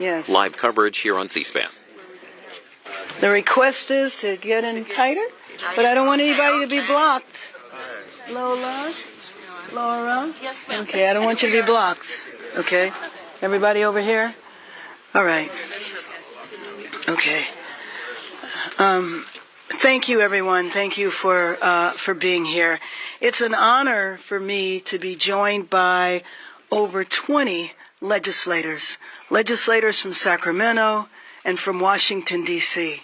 Yes. Live coverage here on C-SPAN. The request is to get in tighter, but I don't want anybody to be blocked. Lola? Laura? Yes, ma'am. Okay, I don't want you to be blocked. Okay? Everybody over here? All right. Okay. Thank you, everyone. Thank you for being here. It's an honor for me to be joined by over 20 legislators from Sacramento and from Washington, D.C.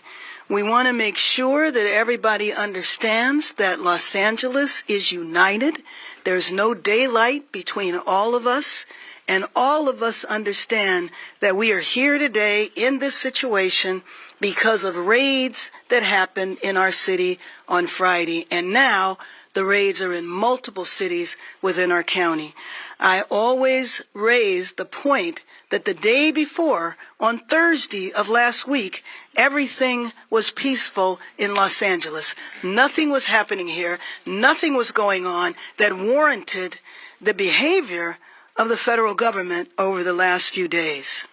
We want to make sure that everybody understands that Los Angeles is united. There's no daylight between all of us, and all of us understand that we are here today in this situation because of raids that happened in our city on Friday, and now the raids are in multiple cities within our county. I always raise the point that the day before, on Thursday of last week, everything was peaceful in Los Angeles. Nothing was happening here. Nothing was going on that warranted the behavior of the federal government over the last few days.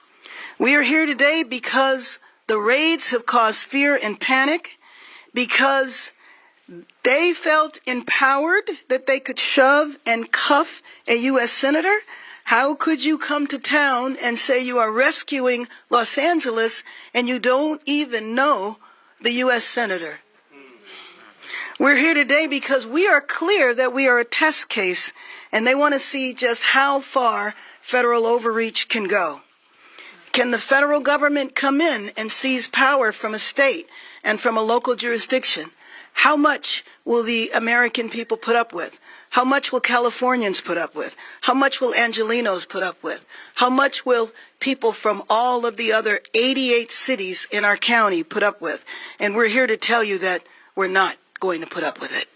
We are here today because the raids have caused fear and panic, because they felt empowered that they could shove and cuff a U.S. senator. How could you come to town and say you are rescuing Los Angeles and you don't even know the U.S. senator? We're here today because we are clear that we are a test case, and they want to see just how far federal overreach can go. Can the federal government come in and seize power from a state and from a local jurisdiction? How much will the American people put up with? How much will Californians put up with? How much will Angelenos put up with? How much will people from all of the other 88 cities in our county put up with? And we're here to tell you that we're not going to put up with it.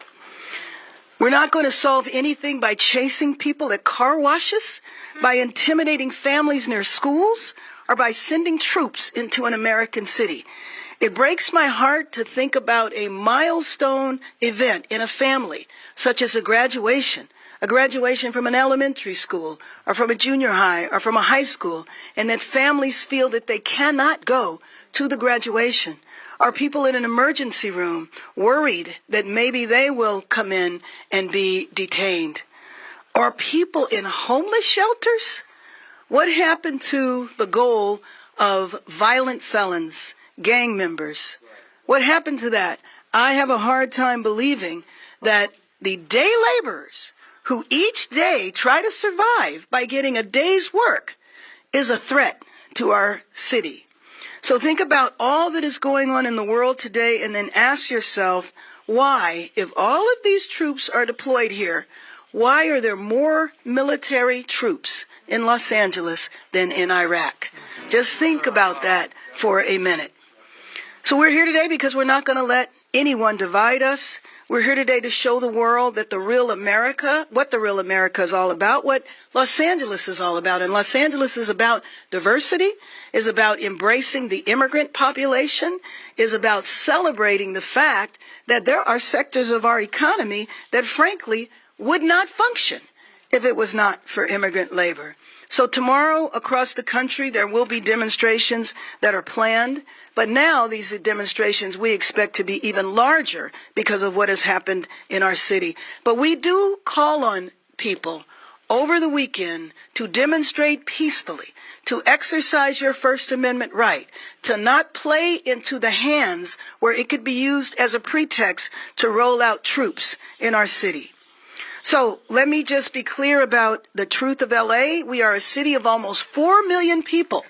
We're not going to solve anything by chasing people at car washes, by intimidating families near schools, or by sending troops into an American city. It breaks my heart to think about a milestone event in a family, such as a graduation from an elementary school, or from a junior high, or from a high school, and that families feel that they cannot go to the graduation. Are people in an emergency room worried that maybe they will come in and be detained? Are people in homeless shelters? What happened to the goal of violent felons, gang members? What happened to that? I have a hard time believing that the day laborers who each day try to survive by getting a day's work is a threat to our city. So think about all that is going on in the world today, and then ask yourself, why, if all of these troops are deployed here, why are there more military troops in Los Angeles than in Iraq? Just think about that for a minute. So we're here today because we're not going to let anyone divide us. We're here today to show the world that the real America, what the real America is all about, what Los Angeles is all about. And Los Angeles is about diversity, is about embracing the immigrant population, is about celebrating the fact that there are sectors of our economy that frankly would not function if it was not for immigrant labor. So tomorrow across the country there will be demonstrations that are planned, but now these demonstrations we expect to be even larger because of what has happened in our city. But we do call on people over the weekend to demonstrate peacefully, to exercise your First Amendment right, to not play into the hands where it could be used as a pretext to roll out troops in our city. So let me just be clear about the truth of LA. We are a city of almost 4 million people.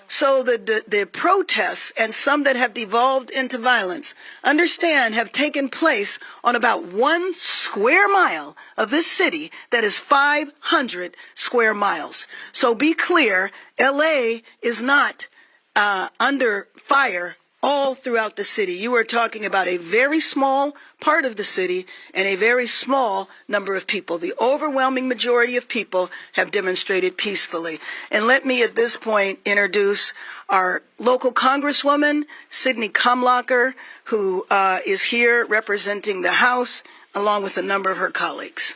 So the protests, and some that have devolved into violence, understand, have taken place on about 1 square mile of this city that is 500 square miles. So be clear, LA is not under fire all throughout the city. You are talking about a very small part of the city and a very small number of people. The overwhelming majority of people have demonstrated peacefully. And let me at this point introduce our local Congresswoman, Sidney Kamlacher, who is here representing the House, along with a number of her colleagues.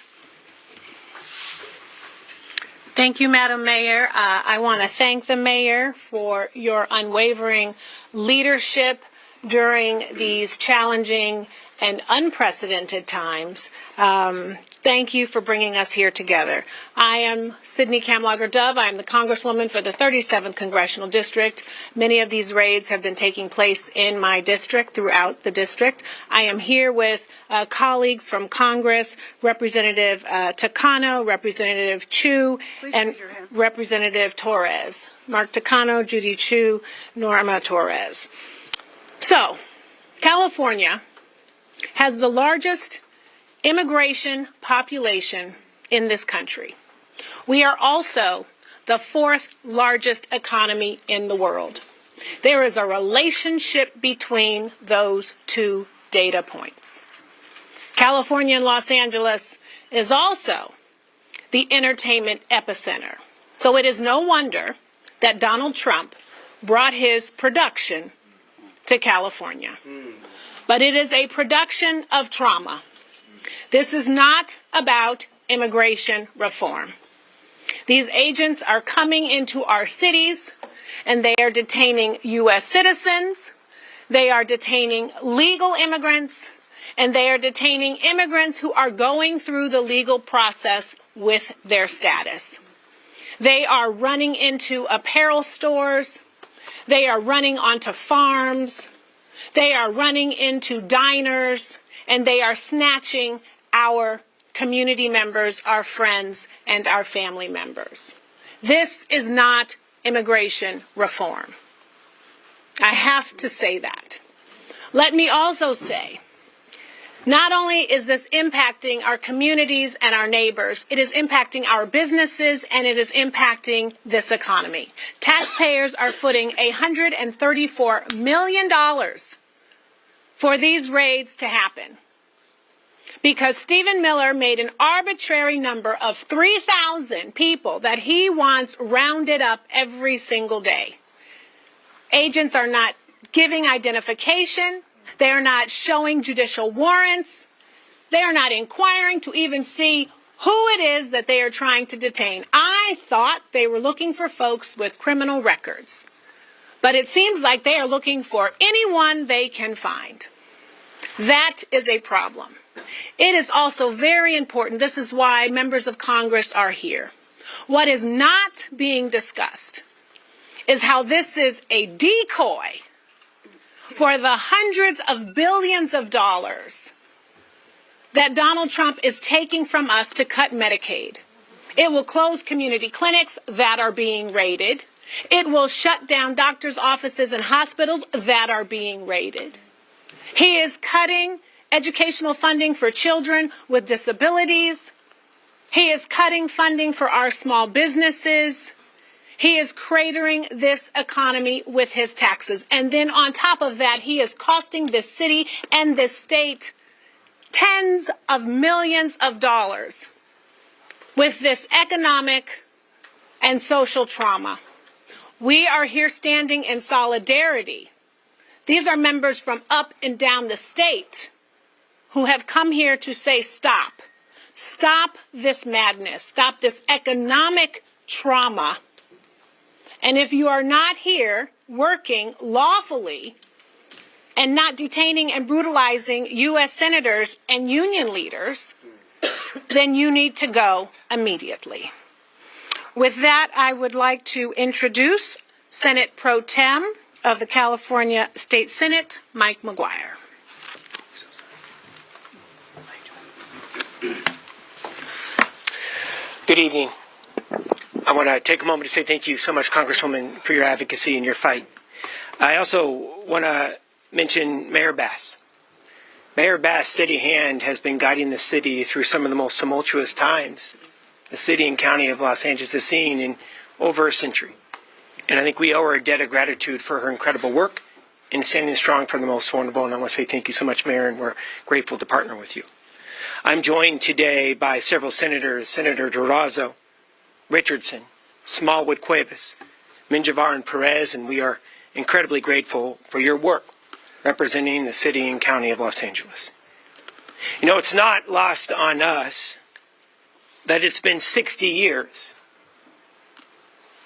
Thank you, Madam Mayor. I want to thank the Mayor for your unwavering leadership during these challenging and unprecedented times. Thank you for bringing us here together. I am Sydney Kamlager-Dove. I am the Congresswoman for the 37th Congressional District. Many of these raids have been taking place in my district, throughout the district. I am here with colleagues from Congress, Representative Takano, Representative Chu, and Representative Torres. Mark Takano, Judy Chu, Norma Torres. So, California has the largest immigration population in this country. We are also the fourth largest economy in the world. There is a relationship between those two data points. California and Los Angeles is also the entertainment epicenter. So it is no wonder that Donald Trump brought his production to California. But it is a production of trauma. This is not about immigration reform. These agents are coming into our cities and they are detaining U.S. citizens, they are detaining legal immigrants, and they are detaining immigrants who are going through the legal process with their status. They are running into apparel stores, they are running onto farms, they are running into diners, and they are snatching our community members, our friends, and our family members. This is not immigration reform. I have to say that. Let me also say, not only is this impacting our communities and our neighbors, it is impacting our businesses and it is impacting this economy. Taxpayers are footing $134 million for these raids to happen because Stephen Miller made an arbitrary number of 3,000 people that he wants rounded up every single day. Agents are not giving identification. They are not showing judicial warrants. They are not inquiring to even see who it is that they are trying to detain. I thought they were looking for folks with criminal records. But it seems like they are looking for anyone they can find. That is a problem. It is also very important. This is why members of Congress are here. What is not being discussed is how this is a decoy for the hundreds of billions of dollars that Donald Trump is taking from us to cut Medicaid. It will close community clinics that are being raided. It will shut down doctors' offices and hospitals that are being raided. He is cutting educational funding for children with disabilities. He is cutting funding for our small businesses. He is cratering this economy with his taxes. And then on top of that, he is costing this city and this state tens of millions of dollars with this economic and social trauma. We are here standing in solidarity. These are members from up and down the state who have come here to say stop. Stop this madness. Stop this economic trauma. And if you are not here working lawfully and not detaining and brutalizing U.S. senators and union leaders, then you need to go immediately. With that, I would like to introduce Senate Pro Tem of the California State Senate, Mike McGuire. Good evening. I want to take a moment to say thank you so much, Congresswoman, for your advocacy and your fight. I also want to mention Mayor Bass. Mayor Bass' steady hand has been guiding the city through some of the most tumultuous times the city and county of Los Angeles has seen in over a century. And I think we owe her a debt of gratitude for her incredible work in standing strong for the most vulnerable. And I want to say thank you so much, Mayor, and we're grateful to partner with you. I'm joined today by several senators, Senator Durazo, Richardson, Smallwood Cuevas, Menjivar, and Perez, and we are incredibly grateful for your work representing the city and county of Los Angeles. You know, it's not lost on us that it's been 60 years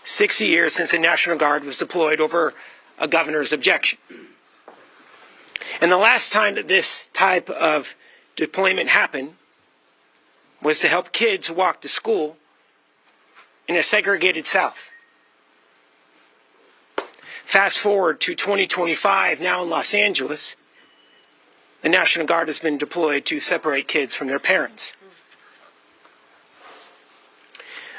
60 years since the National Guard was deployed over a governor's objection. And the last time that this type of deployment happened was to help kids walk to school in a segregated South. Fast forward to 2025, now in Los Angeles, the National Guard has been deployed to separate kids from their parents.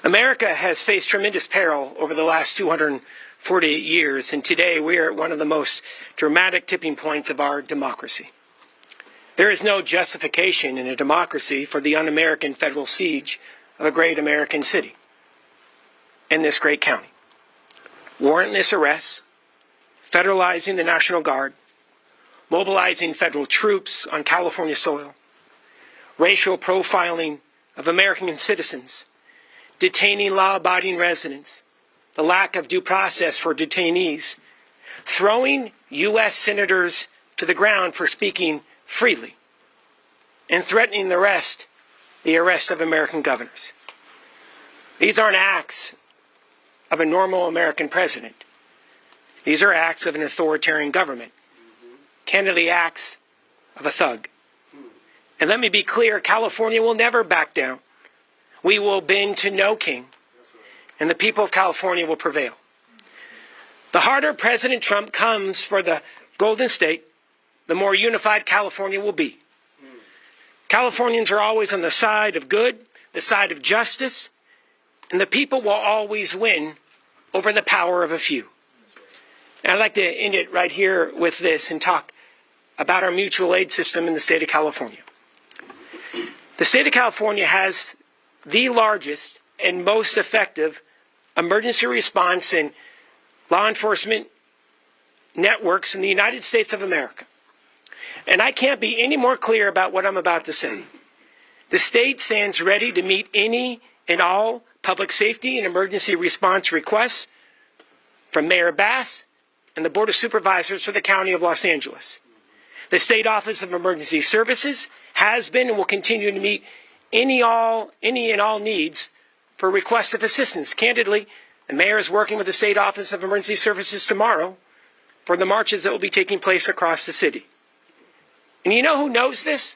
America has faced tremendous peril over the last 248 years, and today we are at one of the most dramatic tipping points of our democracy. There is no justification in a democracy for the un-American federal siege of a great American city in this great county. Warrantless arrests, federalizing the National Guard, mobilizing federal troops on California soil, racial profiling of American citizens, detaining law-abiding residents, the lack of due process for detainees, throwing U.S. senators to the ground for speaking freely, and threatening the arrest of American governors. These aren't acts of a normal American president. These are acts of an authoritarian government, candidly acts of a thug. And let me be clear, California will never back down. We will bend to no king, and the people of California will prevail. The harder President Trump comes for the Golden State, the more unified California will be. Californians are always on the side of good, the side of justice, and the people will always win over the power of a few. And I'd like to end it right here with this and talk about our mutual aid system in the state of California. The state of California has the largest and most effective emergency response and law enforcement networks in the United States of America. And I can't be any more clear about what I'm about to say. The state stands ready to meet any and all public safety and emergency response requests from Mayor Bass and the Board of Supervisors for the County of Los Angeles. The State Office of Emergency Services has been and will continue to meet any and all needs for requests of assistance. Candidly, the mayor is working with the State Office of Emergency Services tomorrow for the marches that will be taking place across the city. And you know who knows this?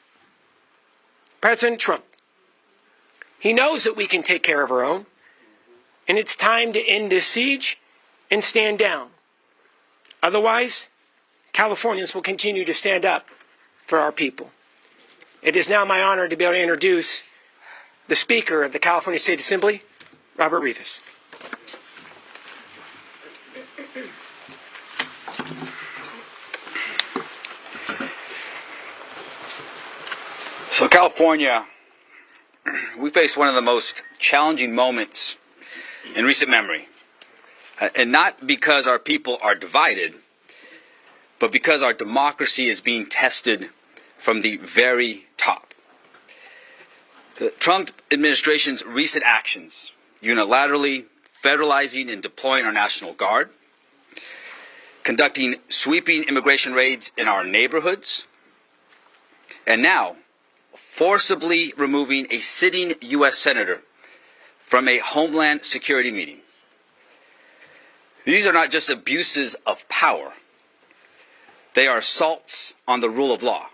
President Trump. He knows that we can take care of our own, and it's time to end this siege and stand down. Otherwise, Californians will continue to stand up for our people. It is now my honor to be able to introduce the Speaker of the California State Assembly, Robert Rivas. So California, we face one of the most challenging moments in recent memory. And not because our people are divided, but because our democracy is being tested from the very top. The Trump administration's recent actions, unilaterally federalizing and deploying our National Guard, conducting sweeping immigration raids in our neighborhoods, and now forcibly removing a sitting U.S. senator from a Homeland Security meeting. These are not just abuses of power. They are assaults on the rule of law.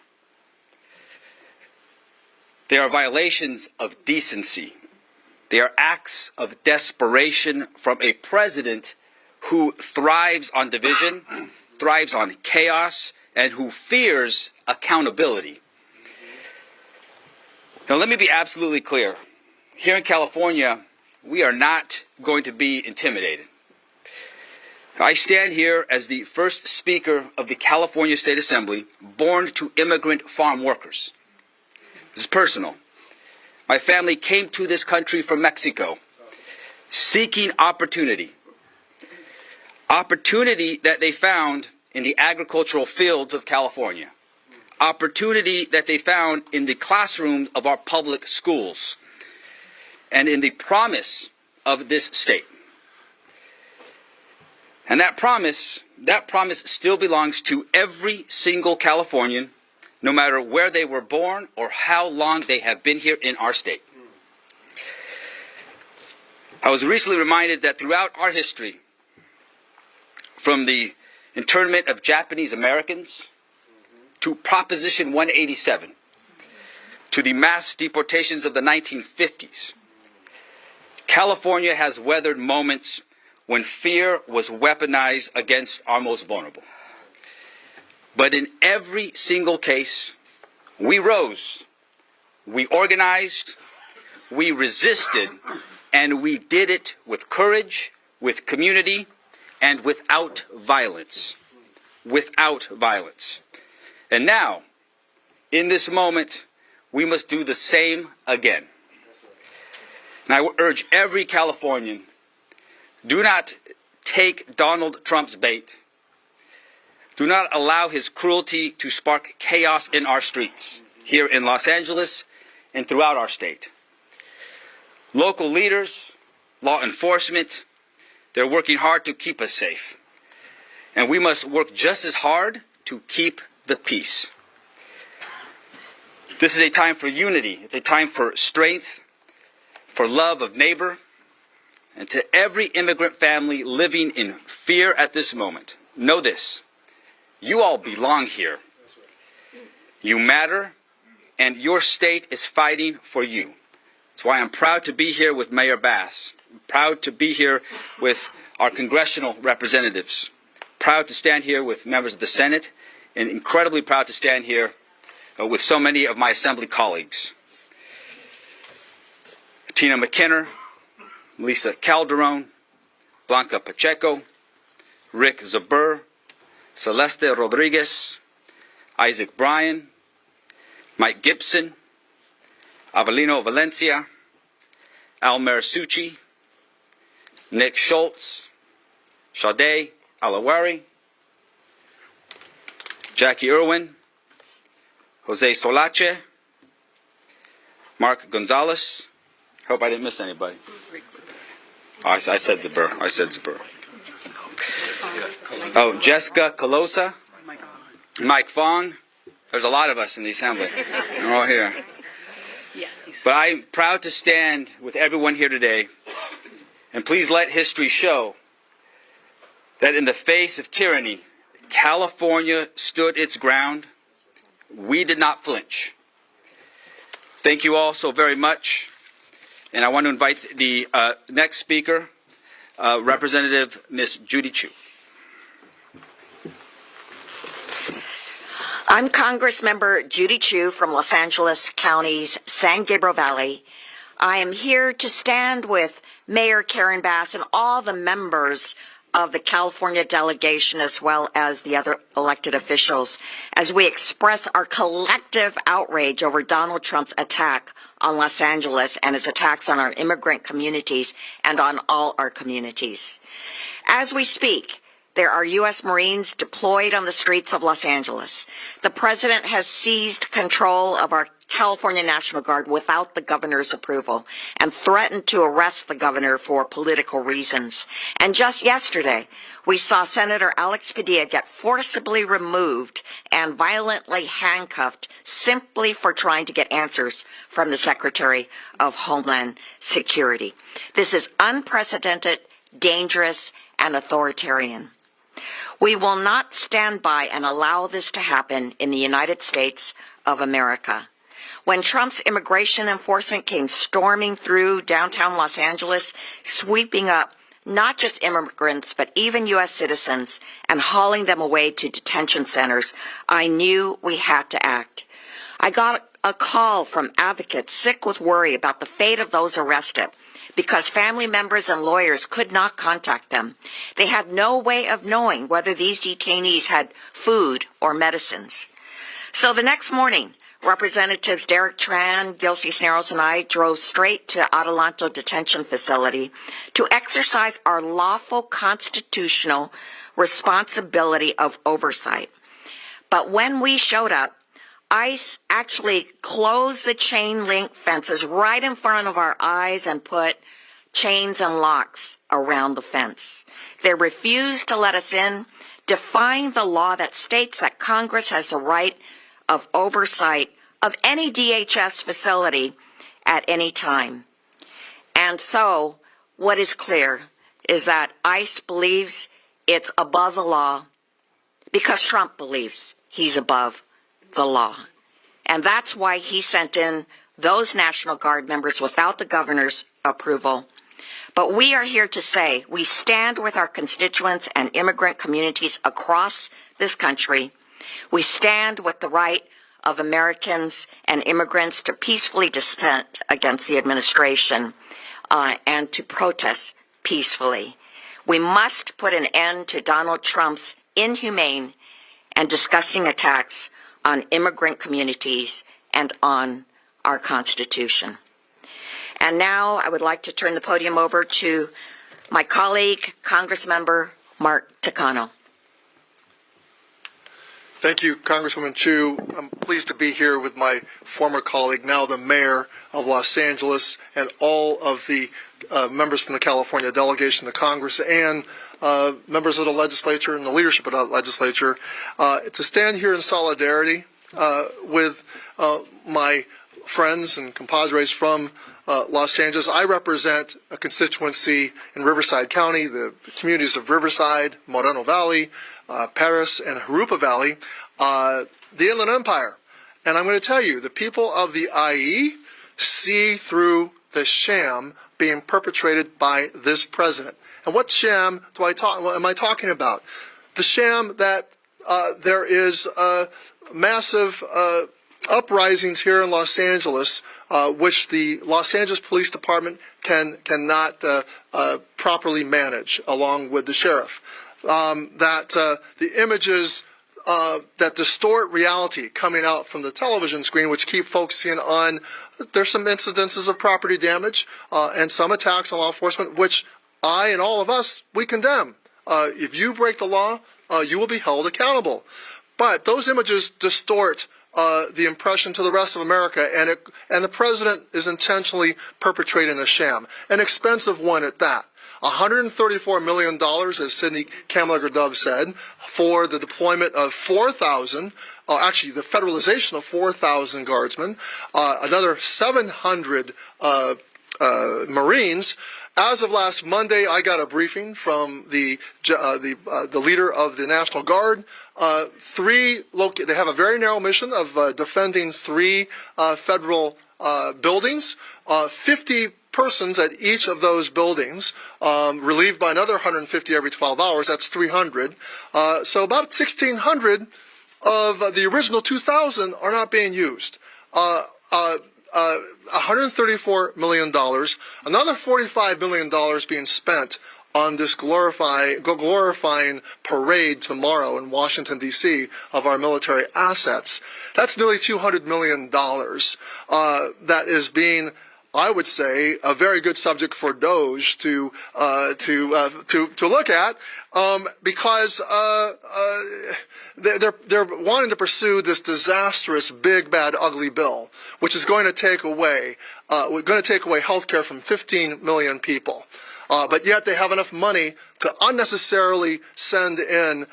They are violations of decency. They are acts of desperation from a president who thrives on division, thrives on chaos, and who fears accountability. Now, let me be absolutely clear. Here in California, we are not going to be intimidated. I stand here as the first Speaker of the California State Assembly, born to immigrant farm workers. This is personal. My family came to this country from Mexico, seeking opportunity. Opportunity that they found in the agricultural fields of California. Opportunity that they found in the classrooms of our public schools. And in the promise of this state. And that promise still belongs to every single Californian, no matter where they were born or how long they have been here in our state. I was recently reminded that throughout our history, from the internment of Japanese Americans to Proposition 187, to the mass deportations of the 1950s, California has weathered moments when fear was weaponized against our most vulnerable. But in every single case, we rose, we organized, we resisted, and we did it with courage, with community, and without violence. Without violence. And now, in this moment, we must do the same again. And I urge every Californian, do not take Donald Trump's bait. Do not allow his cruelty to spark chaos in our streets, here in Los Angeles and throughout our state. Local leaders, law enforcement, they're working hard to keep us safe. And we must work just as hard to keep the peace. This is a time for unity. It's a time for strength, for love of neighbor. And to every immigrant family living in fear at this moment, know this: you all belong here. You matter, and your state is fighting for you. That's why I'm proud to be here with Mayor Bass. I'm proud to be here with our congressional representatives. Proud to stand here with members of the Senate, and incredibly proud to stand here with so many of my assembly colleagues. Tina McKinnon, Lisa Calderon, Blanca Pacheco, Rick Zabur, Celeste Rodriguez, Isaac Bryan, Mike Gibson, Avelino Valencia, Almer Suchi, Nick Schultz, Sade Alawari, Jackie Irwin, Jose Solache, Mark Gonzalez. Hope I didn't miss anybody. Oh, I said Zabur. I said Zabur. Oh, Jessica Colosa, Mike Fong. There's a lot of us in the assembly. We're all here. But I'm proud to stand with everyone here today. And please let history show that in the face of tyranny, California stood its ground. We did not flinch. Thank you all so very much. And I want to invite the next speaker, Representative Ms. Judy Chu. I'm Congressmember Judy Chu from Los Angeles County's San Gabriel Valley. I am here to stand with Mayor Karen Bass and all the members of the California delegation, as well as the other elected officials, as we express our collective outrage over Donald Trump's attack on Los Angeles and his attacks on our immigrant communities and on all our communities. As we speak, there are U.S. Marines deployed on the streets of Los Angeles. The president has seized control of our California National Guard without the governor's approval and threatened to arrest the governor for political reasons. And just yesterday, we saw Senator Alex Padilla get forcibly removed and violently handcuffed simply for trying to get answers from the Secretary of Homeland Security. This is unprecedented, dangerous, and authoritarian. We will not stand by and allow this to happen in the United States of America. When Trump's immigration enforcement came storming through downtown Los Angeles, sweeping up not just immigrants, but even U.S. citizens, and hauling them away to detention centers, I knew we had to act. I got a call from advocates sick with worry about the fate of those arrested, because family members and lawyers could not contact them. They had no way of knowing whether these detainees had food or medicines. So the next morning, Representatives Derek Tran, Gil Cisneros, and I drove straight to Adelanto Detention Facility to exercise our lawful constitutional responsibility of oversight. But when we showed up, ICE actually closed the chain link fences right in front of our eyes and put chains and locks around the fence. They refused to let us in, defying the law that states that Congress has the right of oversight of any DHS facility at any time. And so what is clear is that ICE believes it's above the law because Trump believes he's above the law. And that's why he sent in those National Guard members without the governor's approval. But we are here to say we stand with our constituents and immigrant communities across this country. We stand with the right of Americans and immigrants to peacefully dissent against the administration and to protest peacefully. We must put an end to Donald Trump's inhumane and disgusting attacks on immigrant communities and on our Constitution. And now I would like to turn the podium over to my colleague, Congressmember Mark Takano. Thank you, Congresswoman Chu. I'm pleased to be here with my former colleague, now the mayor of Los Angeles, and all of the members from the California delegation to Congress and members of the legislature and the leadership of the legislature to stand here in solidarity with my friends and compadres from Los Angeles. I represent a constituency in Riverside County, the communities of Riverside, Moreno Valley, Paris, and Jurupa Valley, the Inland Empire. And I'm going to tell you, the people of the IE see through the sham being perpetrated by this president. And what sham am I talking about? The sham that there is massive uprisings here in Los Angeles, which the Los Angeles Police Department cannot properly manage, along with the sheriff. That the images that distort reality coming out from the television screen, which keep focusing on, there's some incidences of property damage and some attacks on law enforcement, which I and all of us, we condemn. If you break the law, you will be held accountable. But those images distort the impression to the rest of America, and the president is intentionally perpetrating a sham, an expensive one at that. $134 million, as Sidney Kamler-Dove said, for the deployment of 4,000, actually the federalization of 4,000 guardsmen, another 700 Marines. As of last Monday, I got a briefing from the leader of the National Guard. They have a very narrow mission of defending 3 federal buildings, 50 persons at each of those buildings, relieved by another 150 every 12 hours. That's 300. So about 1,600 of the original 2,000 are not being used. $134 million, another $45 million being spent on this glorifying parade tomorrow in Washington, D.C. of our military assets. That's nearly $200 million that is being, I would say, a very good subject for DOJ to look at, because they're wanting to pursue this disastrous, big, bad, ugly bill, which is going to take away health care from 15 million people. But yet they have enough money to unnecessarily send in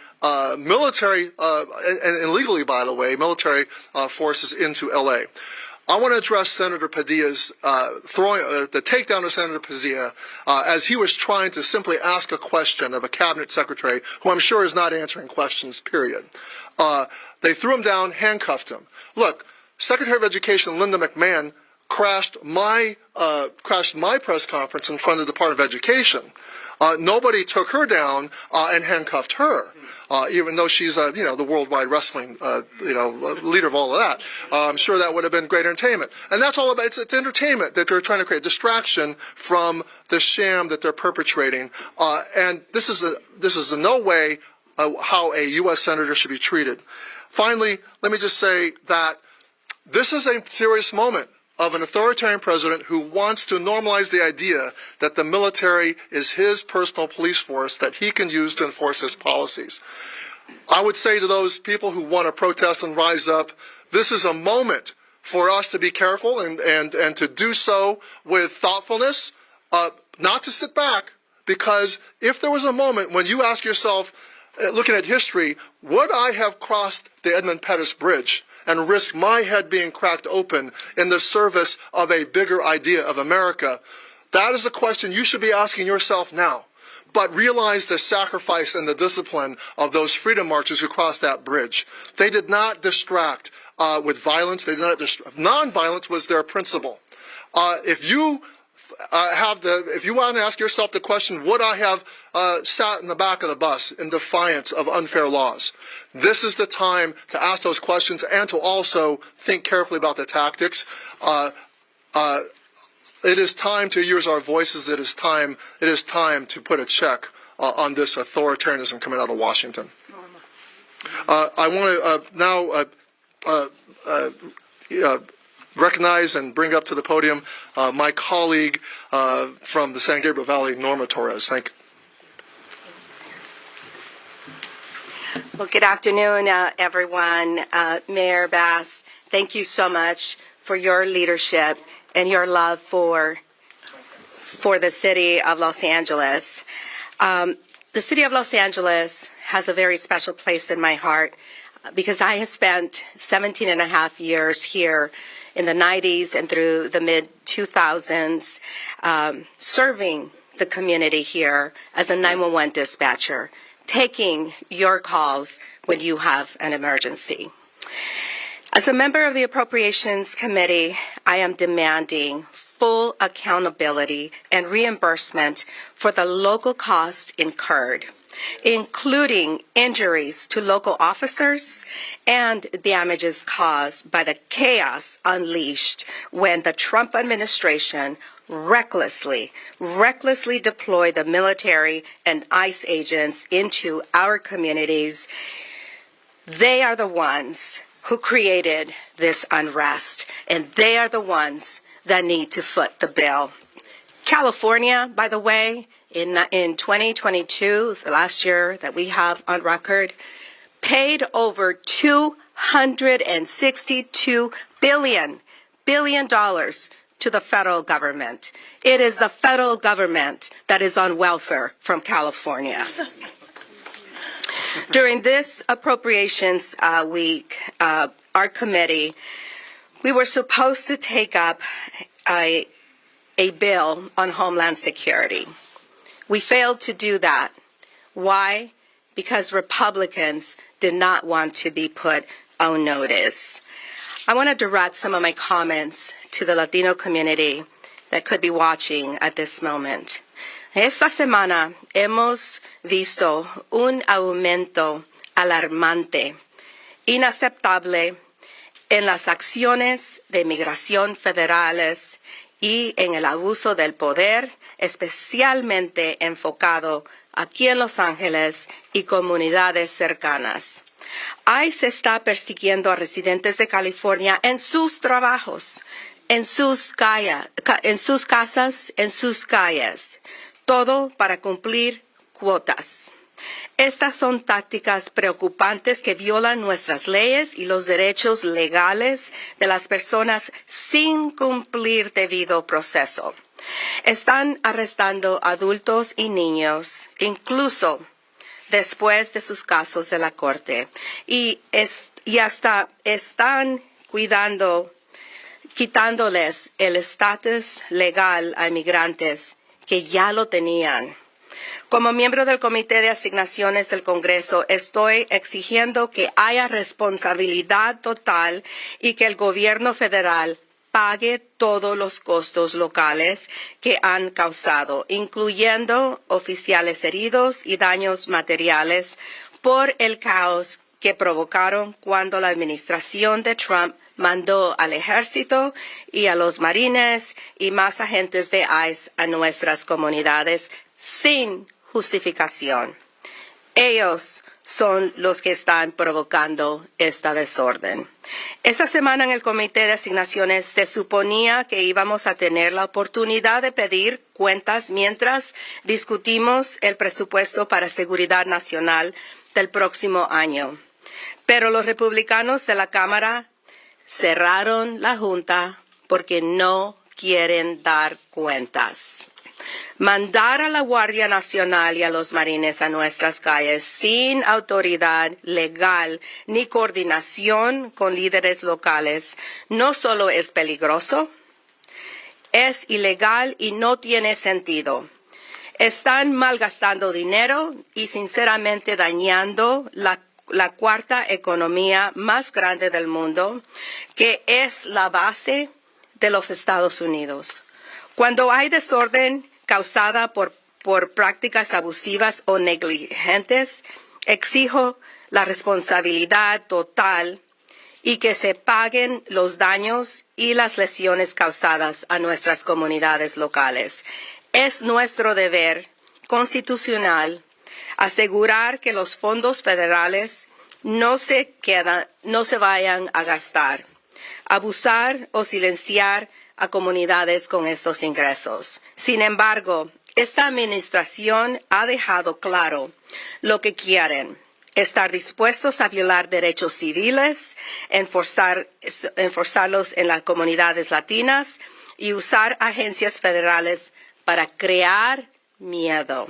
military, and illegally, by the way, military forces into L.A. I want to address Senator Padilla's the takedown of Senator Padilla as he was trying to simply ask a question of a cabinet secretary who I'm sure is not answering questions, period. They threw him down, handcuffed him. Look, Secretary of Education Linda McMahon crashed my press conference in front of the Department of Education. Nobody took her down and handcuffed her, even though she's the worldwide wrestling leader of all of that. I'm sure that would have been great entertainment. And that's all about it's entertainment that they're trying to create distraction from the sham that they're perpetrating. And this is in no way how a U.S. senator should be treated. Finally, let me just say that this is a serious moment of an authoritarian president who wants to normalize the idea that the military is his personal police force that he can use to enforce his policies. I would say to those people who want to protest and rise up, this is a moment for us to be careful and to do so with thoughtfulness, not to sit back, because if there was a moment when you ask yourself, looking at history, would I have crossed the Edmund Pettus Bridge and risk my head being cracked open in the service of a bigger idea of America? That is the question you should be asking yourself now. But realize the sacrifice and the discipline of those freedom marchers who crossed that bridge. They did not distract with violence. They did not nonviolence was their principle. If you want to ask yourself the question, would I have sat in the back of the bus in defiance of unfair laws? This is the time to ask those questions and to also think carefully about the tactics. It is time to use our voices. It is time to put a check on this authoritarianism coming out of Washington. I want to now recognize and bring up to the podium my colleague from the San Gabriel Valley, Norma Torres. Thank you. Well, good afternoon, everyone. Mayor Bass, thank you so much for your leadership and your love for the city of Los Angeles. The city of Los Angeles has a very special place in my heart because I have spent 17 and a half years here in the 90s and through the mid-2000s serving the community here as a 911 dispatcher, taking your calls when you have an emergency. As a member of the Appropriations Committee, I am demanding full accountability and reimbursement for the local costs incurred, including injuries to local officers and damages caused by the chaos unleashed when the Trump administration recklessly deployed the military and ICE agents into our communities. They are the ones who created this unrest, and they are the ones that need to foot the bill. California, by the way, in 2022, the last year that we have on record, paid over $262 billion to the federal government. It is the federal government that is on welfare from California. During this appropriations week, our committee, we were supposed to take up a bill on Homeland Security. We failed to do that. Why? Because Republicans did not want to be put on notice. I want to direct some of my comments to the Latino community that could be watching at this moment. Esta semana hemos visto un aumento alarmante, inaceptable en las acciones de migración federales y en el abuso del poder, especialmente enfocado aquí en Los Ángeles y comunidades cercanas. ICE está persiguiendo a residentes de California en sus trabajos, en sus casas, en sus calles. Todo para cumplir cuotas. Estas son tácticas preocupantes que violan nuestras leyes y los derechos legales de las personas sin cumplir debido proceso. Están arrestando adultos y niños, incluso después de sus casos de la corte, y hasta están quitándoles el estatus legal a inmigrantes que ya lo tenían. Como miembro del Comité de Asignaciones del Congreso, estoy exigiendo que haya responsabilidad total y que el gobierno federal pague todos los costos locales que han causado, incluyendo oficiales heridos y daños materiales por el caos que provocaron cuando la administración de Trump mandó al ejército y a los marines y más agentes de ICE a nuestras comunidades sin justificación. Ellos son los que están provocando esta desorden. Esta semana en el Comité de Asignaciones se suponía que íbamos a tener la oportunidad de pedir cuentas mientras discutimos el presupuesto para seguridad nacional del próximo año. Pero los republicanos de la Cámara cerraron la Junta porque no quieren dar cuentas. Mandar a la Guardia Nacional y a los marines a nuestras calles sin autoridad legal ni coordinación con líderes locales no solo es peligroso, Es ilegal y no tiene sentido. Están malgastando dinero y sinceramente dañando la cuarta economía más grande del mundo, que es la base de los Estados Unidos. Cuando hay desorden causada por prácticas abusivas o negligentes, exijo la responsabilidad total y que se paguen los daños y las lesiones causadas a nuestras comunidades locales. Es nuestro deber constitucional asegurar que los fondos federales no se vayan a gastar, abusar o silenciar a comunidades con estos ingresos. Sin embargo, esta administración ha dejado claro lo que quieren: estar dispuestos a violar derechos civiles, enforzarlos en las comunidades latinas y usar agencias federales para crear miedo.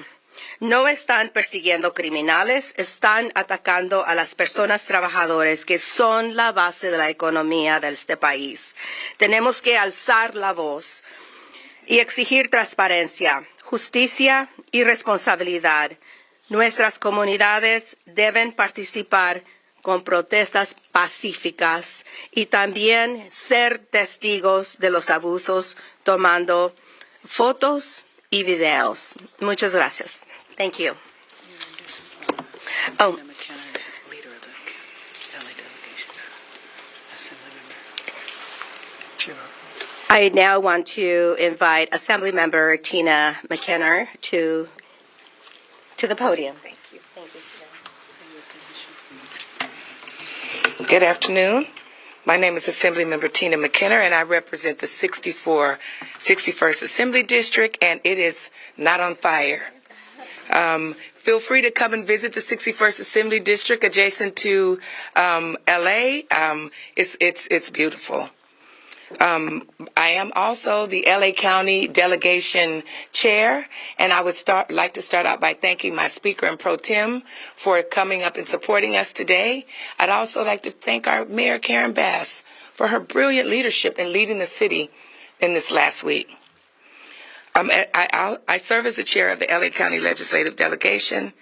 No están persiguiendo criminales, están atacando a las personas trabajadoras que son la base de la economía de este país. Tenemos que alzar la voz y exigir transparencia, justicia y responsabilidad. Nuestras comunidades deben participar con protestas pacíficas y también ser testigos de los abusos tomando fotos y videos. Muchas gracias. Thank you. Oh. I now want to invite Assemblymember Tina McKenna to the podium. Thank you. Good afternoon. My name is Assemblymember Tina McKenna, and I represent the 61st Assembly District, and it is not on fire. Feel free to come and visit the 61st Assembly District adjacent to LA. It's beautiful. I am also the LA County Delegation Chair, and I would like to start out by thanking my Speaker and Pro Tem for coming up and supporting us today. I'd also like to thank our Mayor Karen Bass for her brilliant leadership in leading the city in this last week. I serve as the chair of the LA County Legislative Delegation.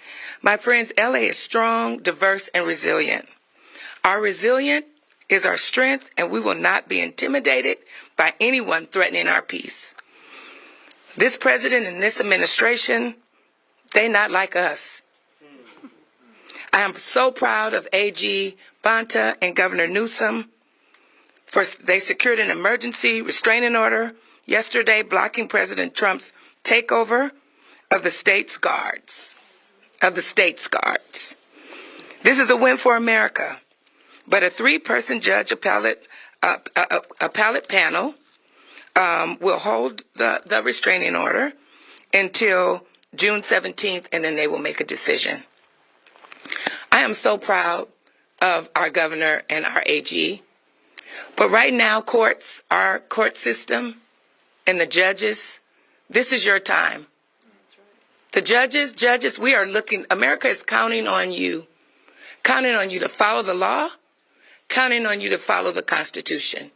My friends, LA is strong, diverse, and resilient. Our resilience is our strength, and we will not be intimidated by anyone threatening our peace. This president and this administration, they not like us. I am so proud of AG Bonta and Governor Newsom. They secured an emergency restraining order yesterday blocking President Trump's takeover of the state's guards. This is a win for America. But a 3-person judge appellate panel will hold the restraining order until June 17th, and then they will make a decision. I am so proud of our governor and our AG. But right now, courts, our court system, and the judges, this is your time. The judges, we are looking, America is counting on you to follow the law, counting on you to follow the Constitution.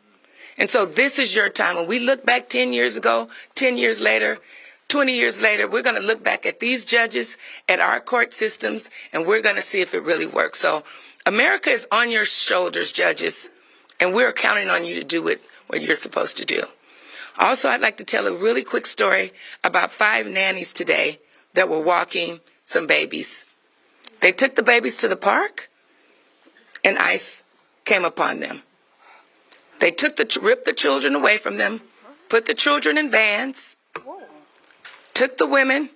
And so this is your time. When we look back 10 years ago, 10 years later, 20 years later, we're going to look back at these judges, at our court systems, and we're going to see if it really works. So America is on your shoulders, judges, and we're counting on you to do what you're supposed to do. Also, I'd like to tell a really quick story about 5 nannies today that were walking some babies. They took the babies to the park, and ICE came upon them. They ripped the children away from them, put the children in vans, took the women,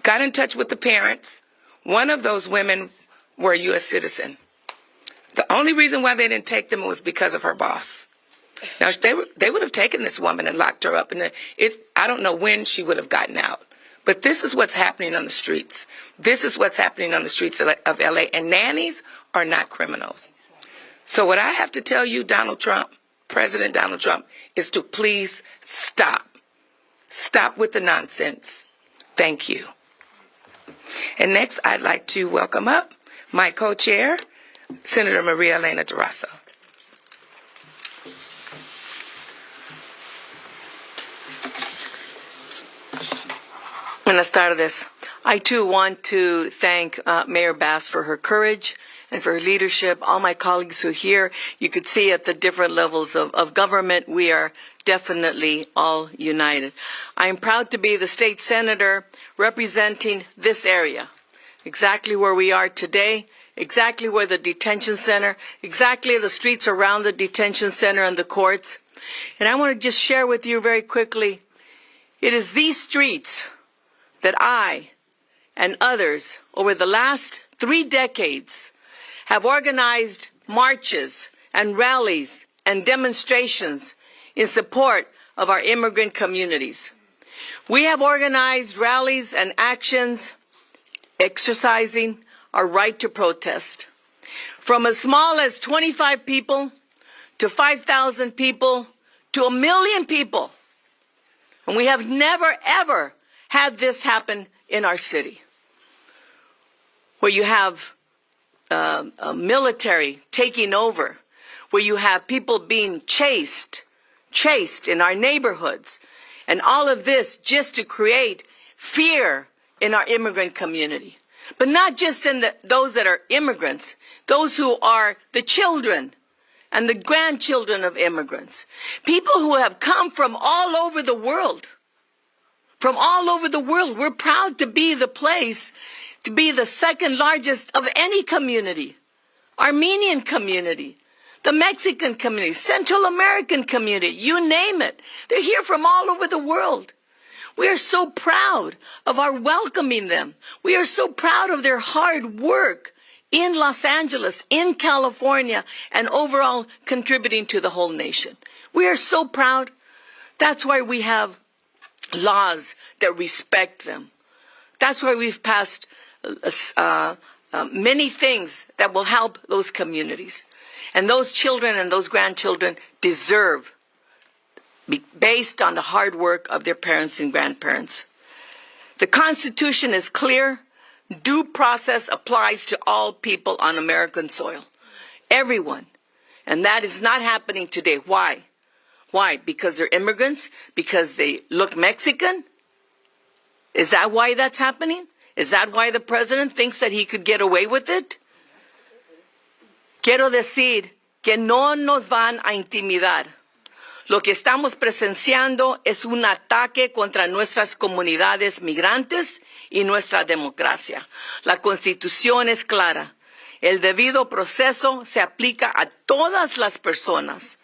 got in touch with the parents. One of those women were a U.S. citizen. The only reason why they didn't take them was because of her boss. Now, they would have taken this woman and locked her up, and I don't know when she would have gotten out. But this is what's happening on the streets. This is what's happening on the streets of L.A., and nannies are not criminals. So what I have to tell you, Donald Trump, President Donald Trump, is to please stop. Stop with the nonsense. Thank you. And next, I'd like to welcome up my co-chair, Senator Maria Elena Durazo. Buenas tardes. I too want to thank Mayor Bass for her courage and for her leadership. All my colleagues who are here, you could see at the different levels of government, we are definitely all united. I am proud to be the state senator representing this area, exactly where we are today, exactly where the detention center, exactly the streets around the detention center and the courts. And I want to just share with you very quickly, it is these streets that I and others over the last 3 decades have organized marches and rallies and demonstrations in support of our immigrant communities. We have organized rallies and actions exercising our right to protest. From as small as 25 people to 5,000 people to 1 million people. And we have never, ever had this happen in our city, where you have a military taking over, where you have people being chased in our neighborhoods, and all of this just to create fear in our immigrant community. But not just in those that are immigrants, those who are the children and the grandchildren of immigrants, people who have come from all over the world. From all over the world. We're proud to be the place, to be the second largest of any community. Armenian community, the Mexican community, Central American community, you name it. They're here from all over the world. We are so proud of our welcoming them. We are so proud of their hard work in Los Angeles, in California, and overall contributing to the whole nation. We are so proud. That's why we have laws that respect them. That's why we've passed many things that will help those communities. And those children and those grandchildren deserve, based on the hard work of their parents and grandparents. The Constitution is clear. Due process applies to all people on American soil. Everyone. And that is not happening today. Why? Why? Because they're immigrants? Because they look Mexican? Is that why that's happening? Is that why the president thinks that he could get away with it? Quiero decir que no nos van a intimidar. Lo que estamos presenciando es un ataque contra nuestras comunidades migrantes y nuestra democracia. La Constitución es clara. El debido proceso se aplica a todas las personas,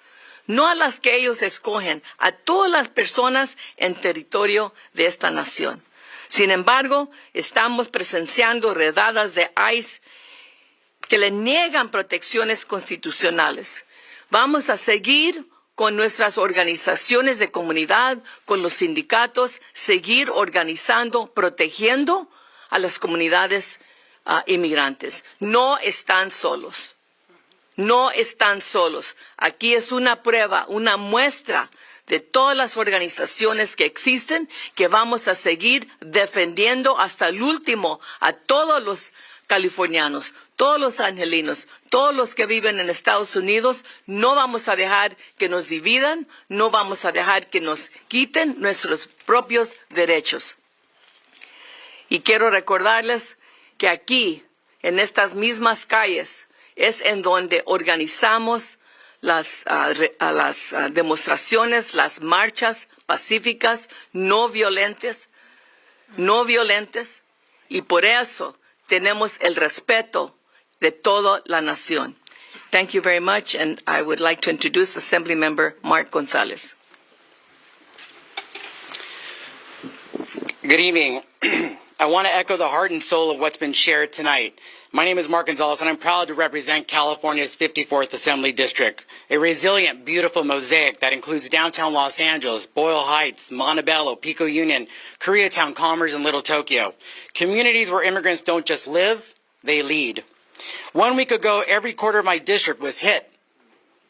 no a las que ellos escogen, a todas las personas en territorio de esta nación. Sin embargo, estamos presenciando redadas de ICE que le niegan protecciones constitucionales. Vamos a seguir con nuestras organizaciones de comunidad, con los sindicatos, seguir organizando, protegiendo a las comunidades inmigrantes. No están solos. No están solos. Aquí es una prueba, una muestra de todas las organizaciones que existen, que vamos a seguir defendiendo hasta el último a todos los californianos, todos los angelinos, todos los que viven en Estados Unidos. No vamos a dejar que nos dividan, no vamos a dejar que nos quiten nuestros propios derechos. Y quiero recordarles que aquí, en estas mismas calles, es en donde organizamos las demostraciones, las marchas pacíficas, no violentas, y por eso tenemos el respeto de toda la nación. Thank you very much, and I would like to introduce Assemblymember Mark Gonzalez. Good evening. I want to echo the heart and soul of what's been shared tonight. My name is Mark Gonzalez, and I'm proud to represent California's 54th Assembly District, a resilient, beautiful mosaic that includes downtown Los Angeles, Boyle Heights, Montebello, Pico Union, Koreatown, Commerce, and Little Tokyo. Communities where immigrants don't just live, they lead. 1 week ago, every quarter of my district was hit,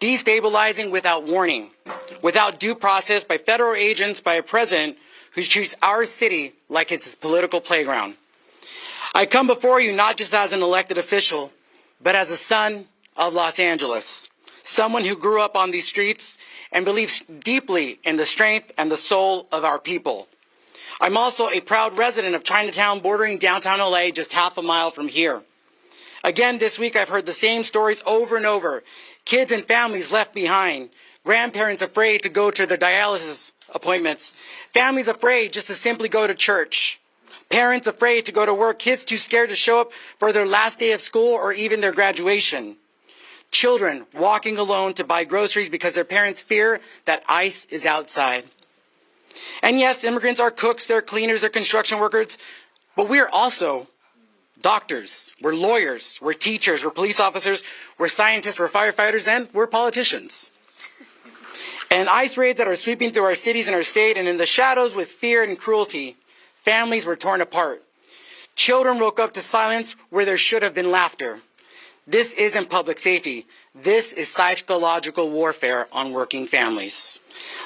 destabilizing without warning, without due process by federal agents, by a president who treats our city like it's his political playground. I come before you not just as an elected official, but as a son of Los Angeles, someone who grew up on these streets and believes deeply in the strength and the soul of our people. I'm also a proud resident of Chinatown, bordering downtown LA, just half a mile from here. Again, this week I've heard the same stories over and over. Kids and families left behind, grandparents afraid to go to their dialysis appointments, families afraid just to simply go to church, parents afraid to go to work, kids too scared to show up for their last day of school or even their graduation, children walking alone to buy groceries because their parents fear that ICE is outside. And yes, immigrants are cooks, they're cleaners, they're construction workers, but we're also doctors, we're lawyers, we're teachers, we're police officers, we're scientists, we're firefighters, and we're politicians. And ICE raids that are sweeping through our cities and our state, and in the shadows with fear and cruelty, families were torn apart. Children woke up to silence where there should have been laughter. This isn't public safety. This is psychological warfare on working families.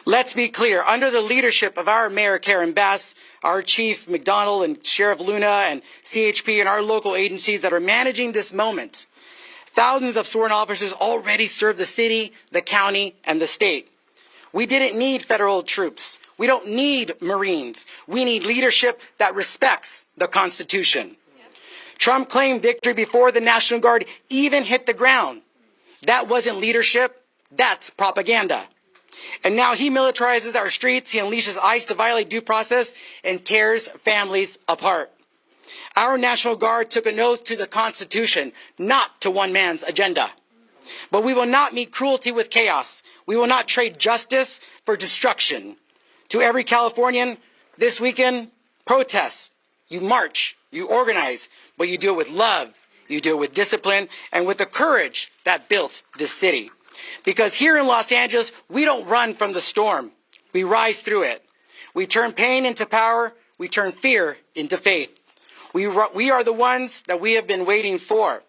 Let's be clear, under the leadership of our Mayor Karen Bass, our Chief McDonald and Sheriff Luna and CHP and our local agencies that are managing this moment, thousands of sworn officers already serve the city, the county, and the state. We didn't need federal troops. We don't need Marines. We need leadership that respects the Constitution. Trump claimed victory before the National Guard even hit the ground. That wasn't leadership. That's propaganda. And now he militarizes our streets, he unleashes ICE to violate due process and tears families apart. Our National Guard took an oath to the Constitution, not to one man's agenda. But we will not meet cruelty with chaos. We will not trade justice for destruction. To every Californian, this weekend, protest. You march, you organize, but you do it with love, you do it with discipline, and with the courage that built this city. Because here in Los Angeles, we don't run from the storm. We rise through it. We turn pain into power. We turn fear into faith. We are the ones that we have been waiting for.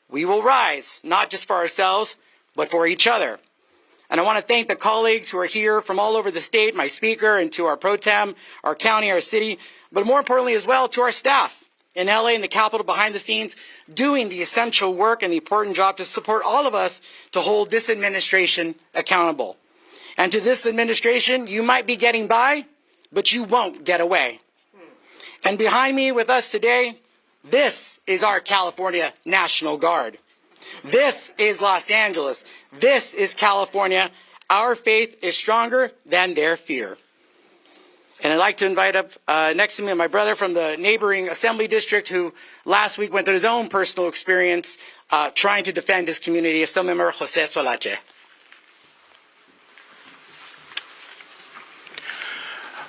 We will rise, not just for ourselves, but for each other. And I want to thank the colleagues who are here from all over the state, my speaker, and to our pro tem, our county, our city, but more importantly as well to our staff in LA and the Capitol behind the scenes, doing the essential work and the important job to support all of us to hold this administration accountable. And to this administration, you might be getting by, but you won't get away. And behind me with us today, this is our California National Guard. This is Los Angeles. This is California. Our faith is stronger than their fear. And I'd like to invite up next to me my brother from the neighboring Assembly District who last week went through his own personal experience trying to defend his community, Assemblymember José Solache.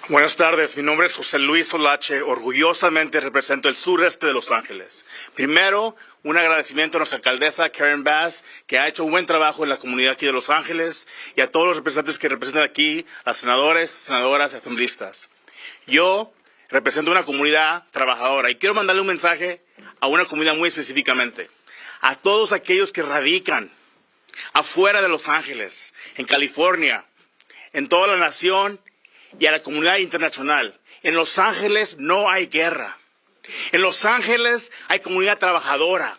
Buenas tardes, mi nombre es José Luis Solache, orgullosamente represento el sureste de Los Ángeles. Primero, un agradecimiento a nuestra alcaldesa Karen Bass, que ha hecho un buen trabajo en la comunidad aquí de Los Ángeles, y a todos los representantes que representan aquí, a senadores, senadoras y asambleístas. Yo represento una comunidad trabajadora y quiero mandarle un mensaje a una comunidad muy específicamente. A todos aquellos que radican afuera de Los Ángeles, en California, en toda la nación, y a la comunidad internacional. En Los Ángeles no hay guerra. En Los Ángeles hay comunidad trabajadora,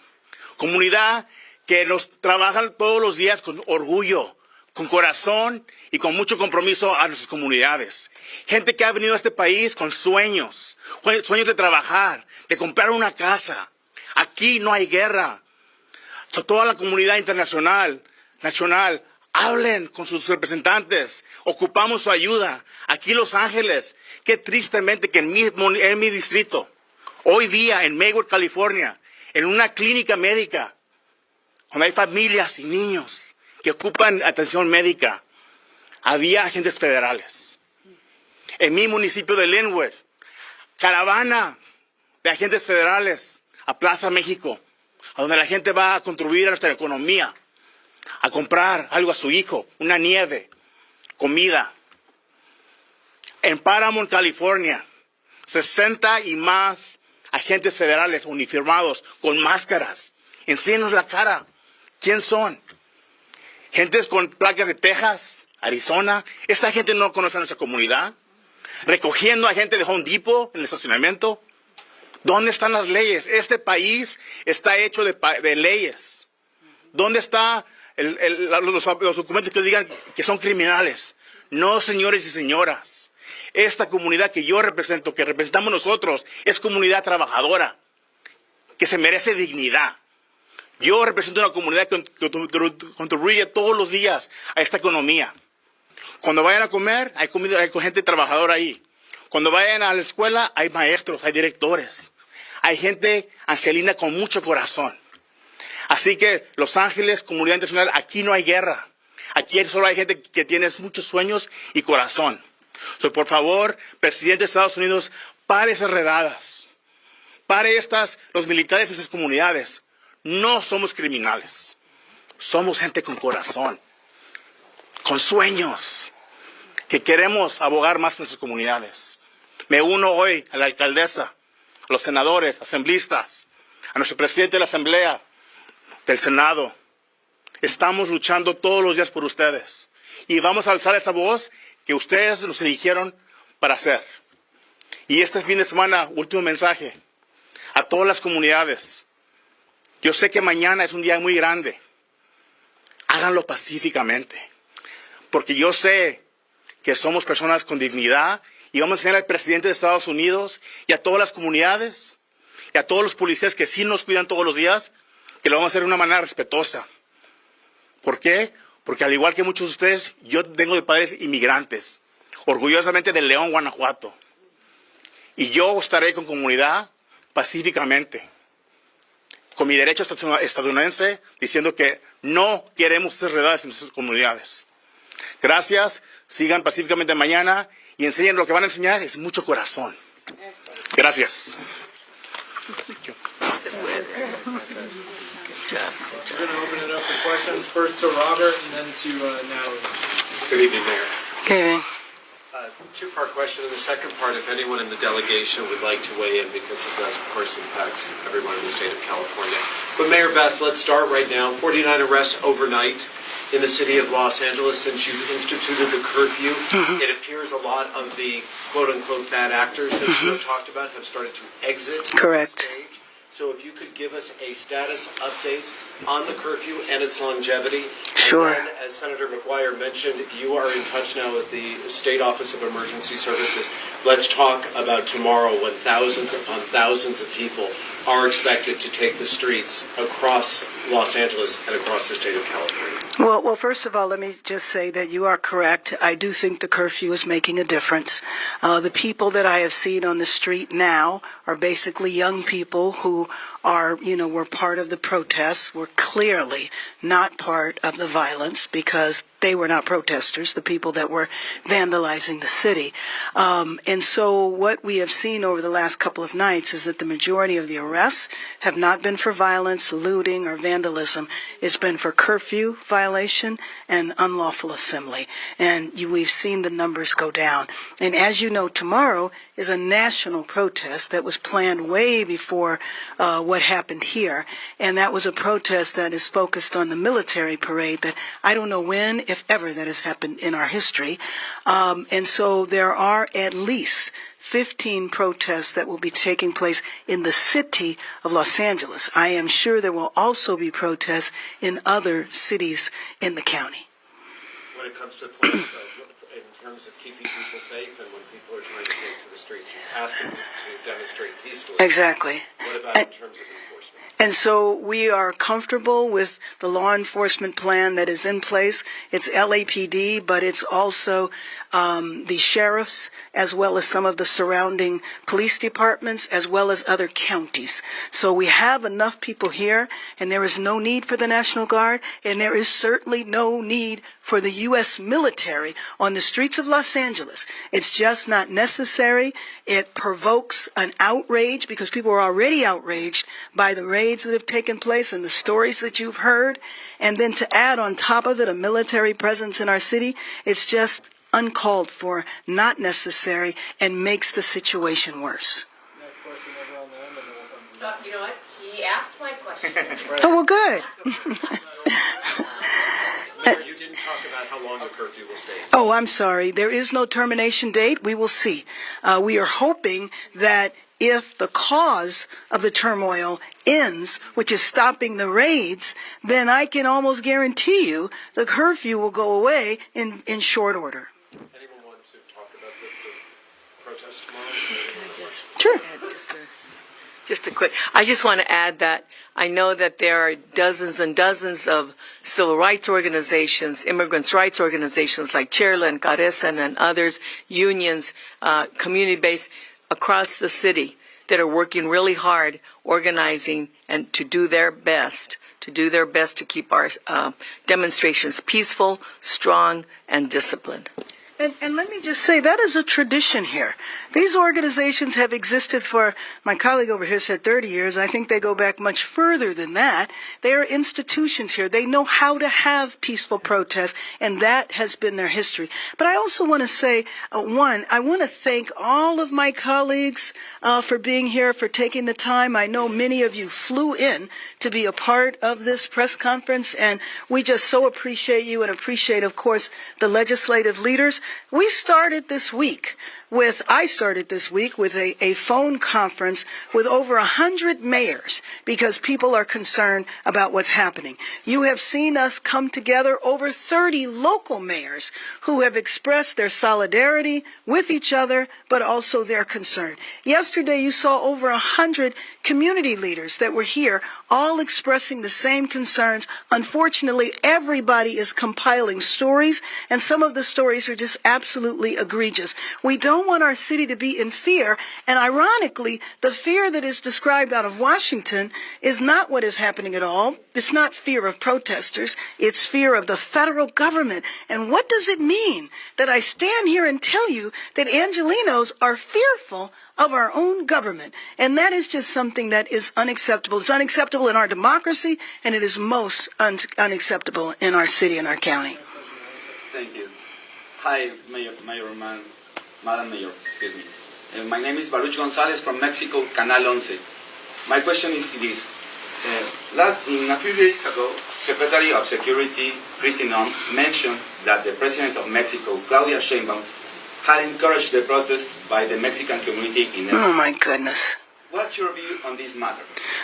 comunidad que nos trabajan todos los días con orgullo, con corazón y con mucho compromiso a nuestras comunidades. Gente que ha venido a este país con sueños de trabajar, de comprar una casa. Aquí no hay guerra. Toda la comunidad internacional, nacional, hablen con sus representantes, ocupamos su ayuda. Aquí en Los Ángeles, qué tristemente que en mi distrito, hoy día en Maywood, California, en una clínica médica, donde hay familias y niños que ocupan atención médica, había agentes federales. En mi municipio de Linwood, caravana de agentes federales a Plaza México, a donde la gente va a contribuir a nuestra economía, a comprar algo a su hijo, una nieve, comida. En Paramount, California, 60 y más agentes federales uniformados con máscaras. Enséñanos la cara. ¿Quién son? Gentes con placas de Texas, Arizona. Esta gente no conoce a nuestra comunidad. Recogiendo a gente de Home Depot en el estacionamiento. ¿Dónde están las leyes? Este país está hecho de leyes. ¿Dónde están los documentos que digan que son criminales? No, señores y señoras. esta comunidad que yo represento, que representamos nosotros, es comunidad trabajadora, que se merece dignidad. Yo represento una comunidad que contribuye todos los días a esta economía. Cuando vayan a comer, hay gente trabajadora ahí. Cuando vayan a la escuela, hay maestros, hay directores. Hay gente angelina con mucho corazón. Así que, Los Ángeles, comunidad internacional, aquí no hay guerra. Aquí solo hay gente que tiene muchos sueños y corazón. Por favor, presidente de Estados Unidos, pare esas redadas. Pare los militares en sus comunidades. No somos criminales. Somos gente con corazón, con sueños, que queremos abogar más por nuestras comunidades. Me uno hoy a la alcaldesa, a los senadores, asambleístas, a nuestro presidente de la Asamblea, del Senado. Estamos luchando todos los días por ustedes. Y vamos a alzar esta voz que ustedes nos eligieron para hacer. Y este fin de semana, último mensaje a todas las comunidades. Yo sé que mañana es un día muy grande. Háganlo pacíficamente. Porque yo sé que somos personas con dignidad y vamos a enseñar al presidente de Estados Unidos y a todas las comunidades y a todos los policías que sí nos cuidan todos los días, que lo vamos a hacer de una manera respetuosa. ¿Por qué? Porque al igual que muchos de ustedes, yo vengo de padres inmigrantes, orgullosamente de León, Guanajuato. Y yo estaré con comunidad pacíficamente, con mi derecho estadounidense, diciendo que no queremos estas redadas en nuestras comunidades. Gracias, sigan pacíficamente mañana y enseñen lo que van a enseñar, es mucho corazón. Gracias. We're going to open it up for questions. First to Robert and then to Natalie. Good evening, Mayor. Good evening. Two-part question. In the second part, if anyone in the delegation would like to weigh in, because it does, of course, impact everyone in the state of California. But Mayor Best, let's start right now. 49 arrests overnight in the city of Los Angeles since you've instituted the curfew. It appears a lot of the quote-unquote bad actors that you have talked about have started to exit Correct. the stage. So if you could give us a status update on the curfew and its longevity. Sure. And then, as Senator McGuire mentioned, you are in touch now with the State Office of Emergency Services. Let's talk about tomorrow when thousands upon thousands of people are expected to take the streets across Los Angeles and across the state of California. Well, first of all, let me just say that you are correct. I do think the curfew is making a difference. The people that I have seen on the street now are basically young people who were part of the protests, were clearly not part of the violence because they were not protesters, the people that were vandalizing the city. And so what we have seen over the last couple of nights is that the majority of the arrests have not been for violence, looting, or vandalism. It's been for curfew violation and unlawful assembly. And we've seen the numbers go down. And as you know, tomorrow is a national protest that was planned way before what happened here. And that was a protest that is focused on the military parade that I don't know when, if ever, that has happened in our history. And so there are at least 15 protests that will be taking place in the city of Los Angeles. I am sure there will also be protests in other cities in the county. When it comes to plans, in terms of keeping people safe and when people are trying to take to the streets, you ask them to demonstrate peacefully. Exactly. What about in terms of enforcement? And so we are comfortable with the law enforcement plan that is in place. It's LAPD, but it's also the sheriffs, as well as some of the surrounding police departments, as well as other counties. So we have enough people here, and there is no need for the National Guard, and there is certainly no need for the U.S. military on the streets of Los Angeles. It's just not necessary. It provokes an outrage because people are already outraged by the raids that have taken place and the stories that you've heard. And then to add on top of it a military presence in our city, it's just uncalled for, not necessary, and makes the situation worse. Next question over on the end, and then we'll come to You know what? He asked my question. Oh, well, good. Mayor, you didn't talk about how long the curfew will stay. Oh, I'm sorry. There is no termination date. We will see. We are hoping that if the cause of the turmoil ends, which is stopping the raids, then I can almost guarantee you the curfew will go away in short order. Anyone want to talk about protest tomorrow? Sure. Just a quick. I just want to add that I know that there are dozens and dozens of civil rights organizations, immigrants' rights organizations like Cherla and Caresan and others, unions, community-based across the city that are working really hard, organizing and to do their best to keep our demonstrations peaceful, strong, and disciplined. And let me just say, that is a tradition here. These organizations have existed for, my colleague over here said 30 years. I think they go back much further than that. They are institutions here. They know how to have peaceful protests, and that has been their history. But I also want to say, one, I want to thank all of my colleagues for being here, for taking the time. I know many of you flew in to be a part of this press conference, and we just so appreciate you and appreciate, of course, the legislative leaders. I started this week with a phone conference with over 100 mayors because people are concerned about what's happening. You have seen us come together, over 30 local mayors who have expressed their solidarity with each other, but also their concern. Yesterday, you saw over 100 community leaders that were here, all expressing the same concerns. Unfortunately, everybody is compiling stories, and some of the stories are just absolutely egregious. We don't want our city to be in fear, and ironically, the fear that is described out of Washington is not what is happening at all. It's not fear of protesters. It's fear of the federal government. And what does it mean that I stand here and tell you that Angelenos are fearful of our own government? And that is just something that is unacceptable. It's unacceptable in our democracy, and it is most unacceptable in our city and our county. Thank you. Hi, Madam Mayor, excuse me. My name is Baruch Gonzalez from Mexico, Canal 11. My question is this. A few days ago, Secretary of Security Kristi Noem mentioned that the President of Mexico, Claudia Sheinbaum, had encouraged the protest by the Mexican community in Oh, my goodness. What's your view on this matter?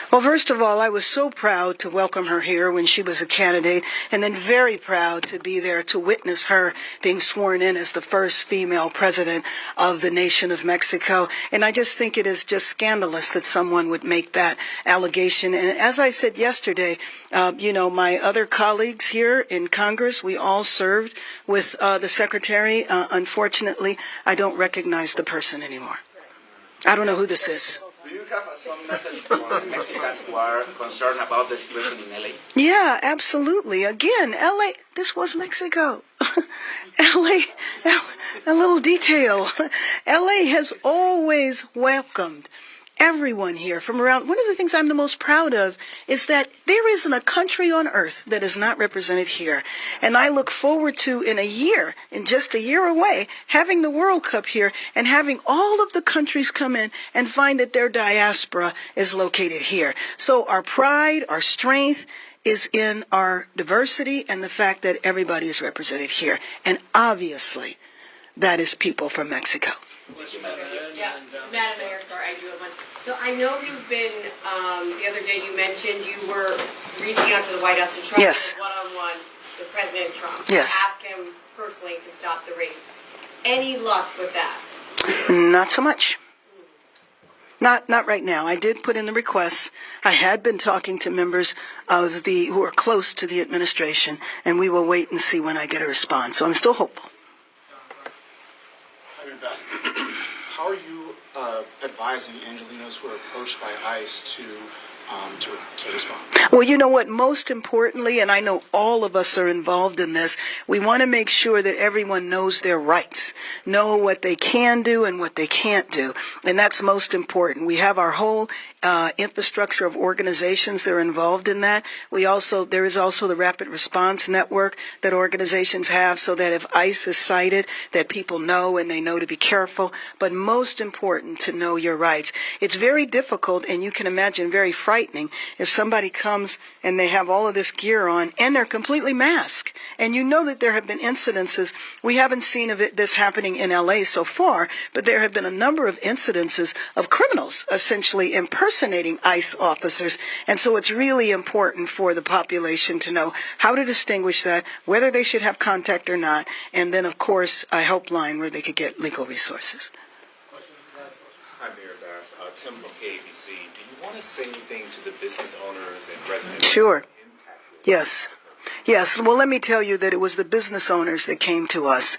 Well, first of all, I was so proud to welcome her here when she was a candidate, and then very proud to be there to witness her being sworn in as the first female president of the nation of Mexico. And I just think it is just scandalous that someone would make that allegation. And as I said yesterday, my other colleagues here in Congress, we all served with the secretary. Unfortunately, I don't recognize the person anymore. I don't know who this is. Do you have some message for Mexicans who are concerned about the situation in LA? Yeah, absolutely. Again, LA, this was Mexico. LA, a little detail. LA has always welcomed everyone here from around. One of the things I'm the most proud of is that there isn't a country on earth that is not represented here. And I look forward to, in just a year away, having the World Cup here and having all of the countries come in and find that their diaspora is located here. So our pride, our strength is in our diversity and the fact that everybody is represented here. And obviously, that is people from Mexico. Yeah, Madam Mayor, sorry, I do have one. So I know you've been, the other day you mentioned you were reaching out to the White House and trying to one-on-one with President Trump. Yes. To ask him personally to stop the raid. Any luck with that? Not so much. Not right now. I did put in the requests. I had been talking to members of who are close to the administration, and we will wait and see when I get a response. So I'm still hopeful. How are you advising Angelenos who are approached by ICE to respond? Well, you know what? Most importantly, and I know all of us are involved in this, we want to make sure that everyone knows their rights, know what they can do and what they can't do. And that's most important. We have our whole infrastructure of organizations that are involved in that. There is also the rapid response network that organizations have so that if ICE is cited, that people know and they know to be careful. But most important, to know your rights. It's very difficult, and you can imagine very frightening if somebody comes and they have all of this gear on and they're completely masked. And you know that there have been incidences. We haven't seen this happening in LA so far, but there have been a number of incidences of criminals essentially impersonating ICE officers. And so it's really important for the population to know how to distinguish that, whether they should have contact or not, and then, of course, a helpline where they could get legal resources. Tim from KABC. Do you want to say anything to the business owners and residents? Sure. Yes. Yes. Well, let me tell you that it was the business owners that came to us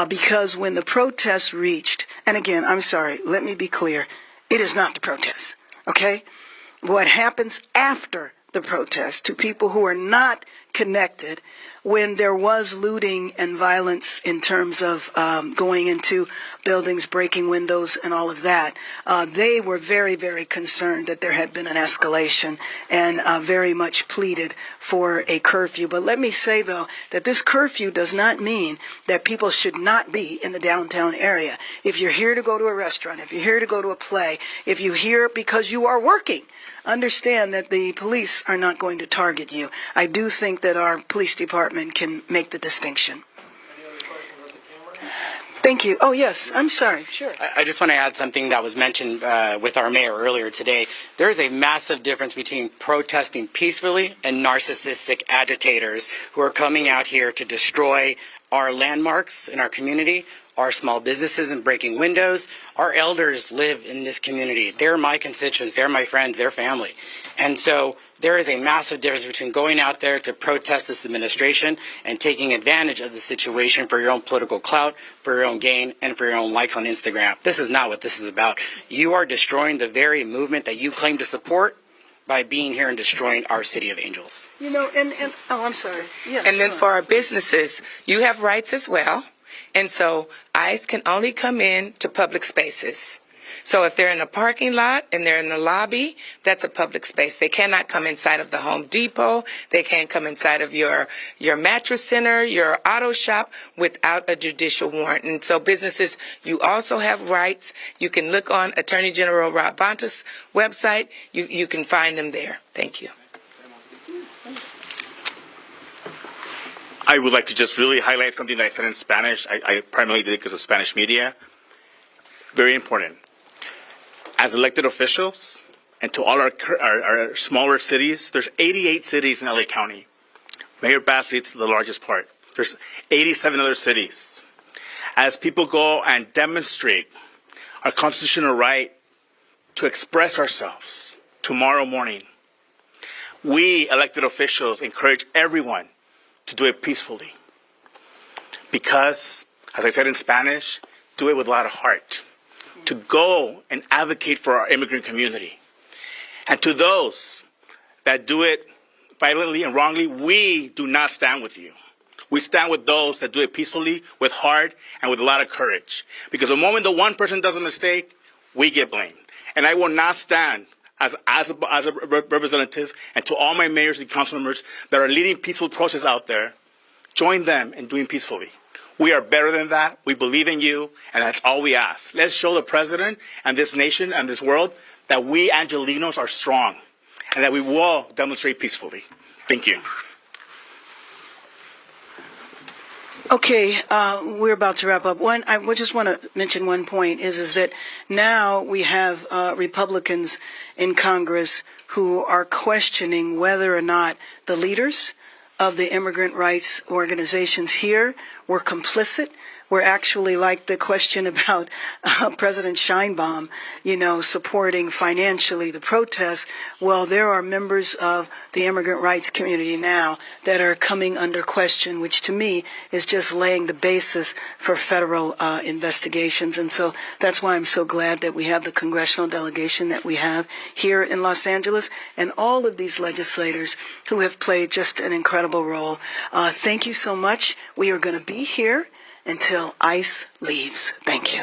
because when the protests reached, and again, I'm sorry, let me be clear, it is not the protests, okay? What happens after the protest to people who are not connected when there was looting and violence in terms of going into buildings, breaking windows, and all of that, they were very, very concerned that there had been an escalation and very much pleaded for a curfew. But let me say, though, that this curfew does not mean that people should not be in the downtown area. If you're here to go to a restaurant, if you're here to go to a play, if you're here because you are working, understand that the police are not going to target you. I do think that our police department can make the distinction. Thank you. Oh, yes. I'm sorry. Sure. I just want to add something that was mentioned with our mayor earlier today. There is a massive difference between protesting peacefully and narcissistic agitators who are coming out here to destroy our landmarks in our community, our small businesses and breaking windows. Our elders live in this community. They're my constituents. They're my friends. They're family. And so there is a massive difference between going out there to protest this administration and taking advantage of the situation for your own political clout, for your own gain, and for your own likes on Instagram. This is not what this is about. You are destroying the very movement that you claim to support by being here and destroying our city of angels. You know, and oh, I'm sorry. Yeah. And then for our businesses, you have rights as well. And so ICE can only come in to public spaces. So if they're in a parking lot and they're in the lobby, that's a public space. They cannot come inside of the Home Depot. They can't come inside of your mattress center, your auto shop without a judicial warrant. And so businesses, you also have rights. You can look on Attorney General Rob Bonta's website. You can find them there. Thank you. I would like to just really highlight something that I said in Spanish. I primarily did it because of Spanish media. Very important. As elected officials, and to all our smaller cities, there's 88 cities in LA County. Mayor Bass leads the largest part. There's 87 other cities. As people go and demonstrate our constitutional right to express ourselves tomorrow morning, we elected officials encourage everyone to do it peacefully. Because, as I said in Spanish, do it with a lot of heart. To go and advocate for our immigrant community. And to those that do it violently and wrongly, we do not stand with you. We stand with those that do it peacefully, with heart, and with a lot of courage. Because the moment the one person does a mistake, we get blamed. And I will not stand as a representative, and to all my mayors and council members that are leading peaceful process out there, join them in doing peacefully. We are better than that. We believe in you, and that's all we ask. Let's show the president and this nation and this world that we Angelenos are strong and that we will demonstrate peacefully. Thank you. Okay, we're about to wrap up. I just want to mention one point is that now we have Republicans in Congress who are questioning whether or not the leaders of the immigrant rights organizations here were complicit. We're actually like the question about President Sheinbaum, supporting financially the protests. Well, there are members of the immigrant rights community now that are coming under question, which to me is just laying the basis for federal investigations. And so that's why I'm so glad that we have the congressional delegation that we have here in Los Angeles and all of these legislators who have played just an incredible role. Thank you so much. We are going to be here until ICE leaves. Thank you.